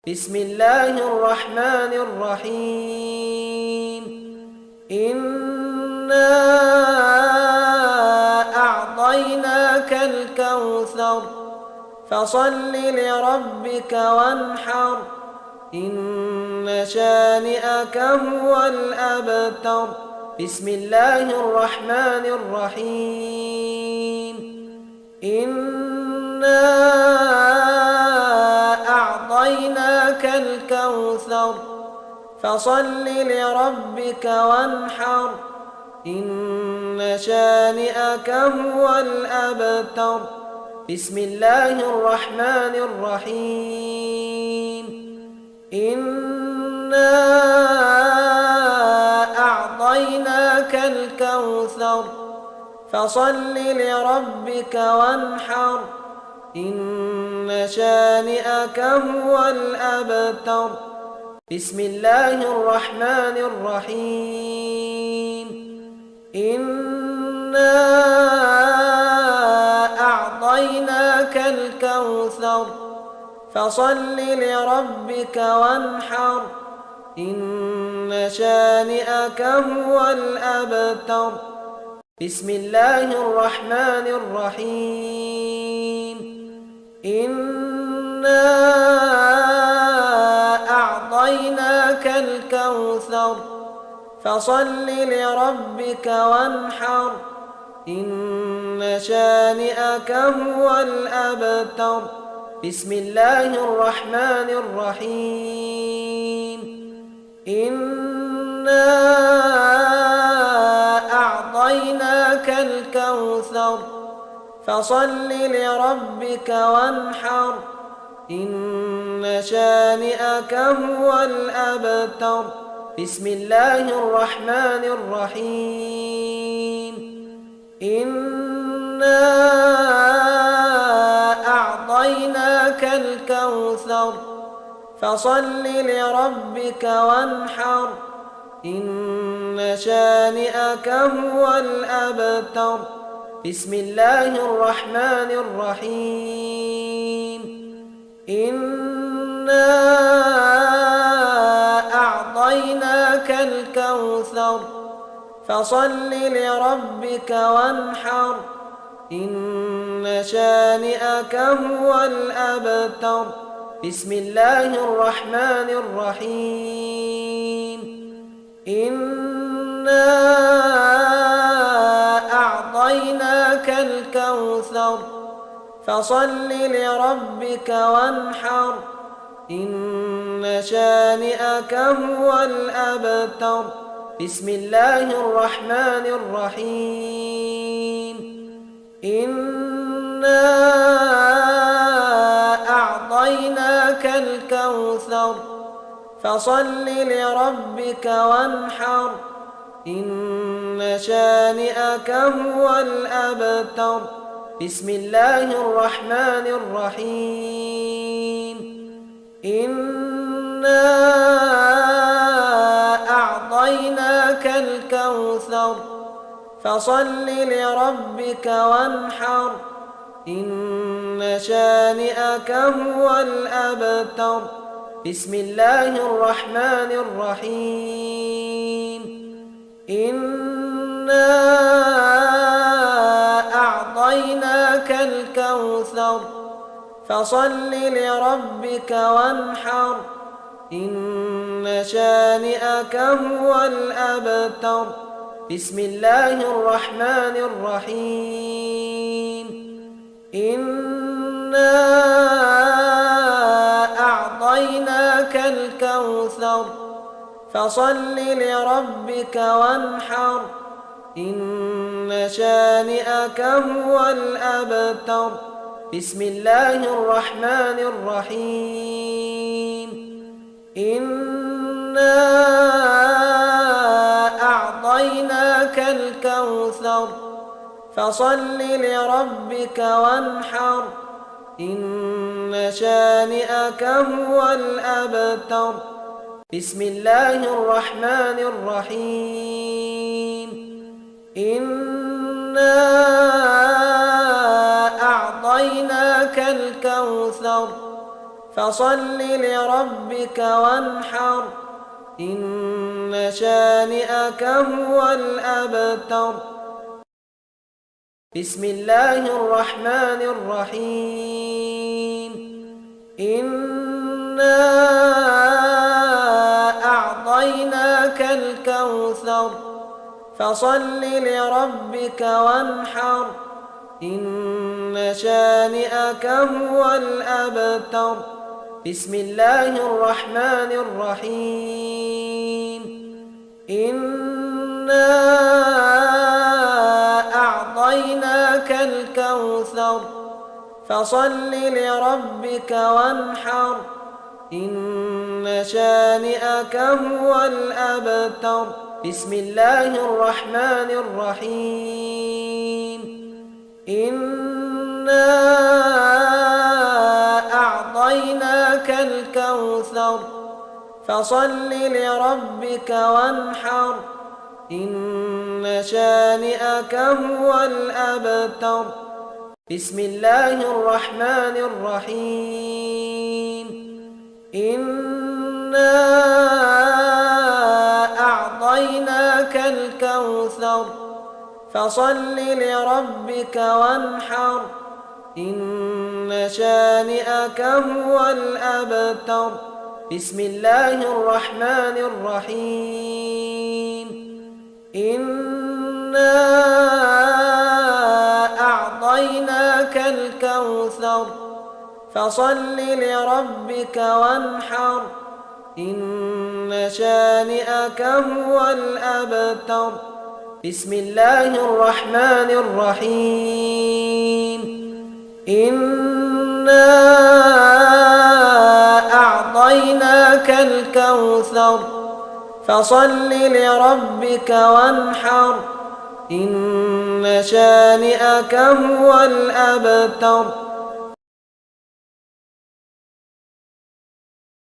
بسم الله الرحمن الرحيم. إنا أعطيناك الكوثر فصل لربك وانحر إن شانئك هو الأبتر. بسم الله الرحمن الرحيم. إنا أعطيناك الكوثر فصل لربك وانحر إن شانئك هو الأبتر. بسم الله الرحمن الرحيم. إنا أعطيناك الكوثر فصل لربك وانحر إن شانئك هو الأبتر. بسم الله الرحمن الرحيم. إنا أعطيناك الكوثر فصل لربك وانحر إن شانئك هو الأبتر. بسم الله الرحمن الرحيم. إنا أعطيناك الكوثر فصل لربك وانحر إن شانئك هو الأبتر. بسم الله الرحمن الرحيم. إنا أعطيناك الكوثر فصل لربك وانحر إن شانئك هو الأبتر. بسم الله الرحمن الرحيم. إنا أعطيناك الكوثر فصل لربك وانحر إن شانئك هو الأبتر. بسم الله الرحمن الرحيم. إنا أعطيناك الكوثر فصل لربك وانحر إن شانئك هو الأبتر. بسم الله الرحمن الرحيم. إنا أعطيناك الكوثر فصل لربك وانحر إن شانئك هو الأبتر. بسم الله الرحمن الرحيم. إنا أعطيناك الكوثر فصل لربك وانحر إن شانئك هو الأبتر. بسم الله الرحمن الرحيم. إنا أعطيناك الكوثر فصل لربك وانحر إن شانئك هو الأبتر. بسم الله الرحمن الرحيم. إنا أعطيناك الكوثر فصل لربك وانحر إن شانئك هو الأبتر. بسم الله الرحمن الرحيم. إنا أعطيناك الكوثر فصل لربك وانحر إن شانئك هو الأبتر. بسم الله الرحمن الرحيم. إنا أعطيناك الكوثر فصل لربك وانحر إن شانئك هو الأبتر. بسم الله الرحمن الرحيم. إنا أعطيناك الكوثر فصل لربك وانحر إن شانئك هو الأبتر. بسم الله الرحمن الرحيم. إنا أعطيناك الكوثر فصل لربك وانحر إن شانئك هو الأبتر. بسم الله الرحمن الرحيم. إنا أعطيناك الكوثر فصل لربك وانحر إن شانئك هو الأبتر. بسم الله الرحمن الرحيم. إنا أعطيناك الكوثر فصل لربك وانحر إن شانئك هو الأبتر. بسم الله الرحمن الرحيم. إنا أعطيناك الكوثر فصل لربك وانحر إن شانئك هو الأبتر. بسم الله الرحمن الرحيم. إنا أعطيناك الكوثر فصل لربك وانحر إن شانئك هو الأبتر. بسم الله الرحمن الرحيم. إنا أعطيناك الكوثر فصل لربك وانحر إن شانئك هو الأبتر.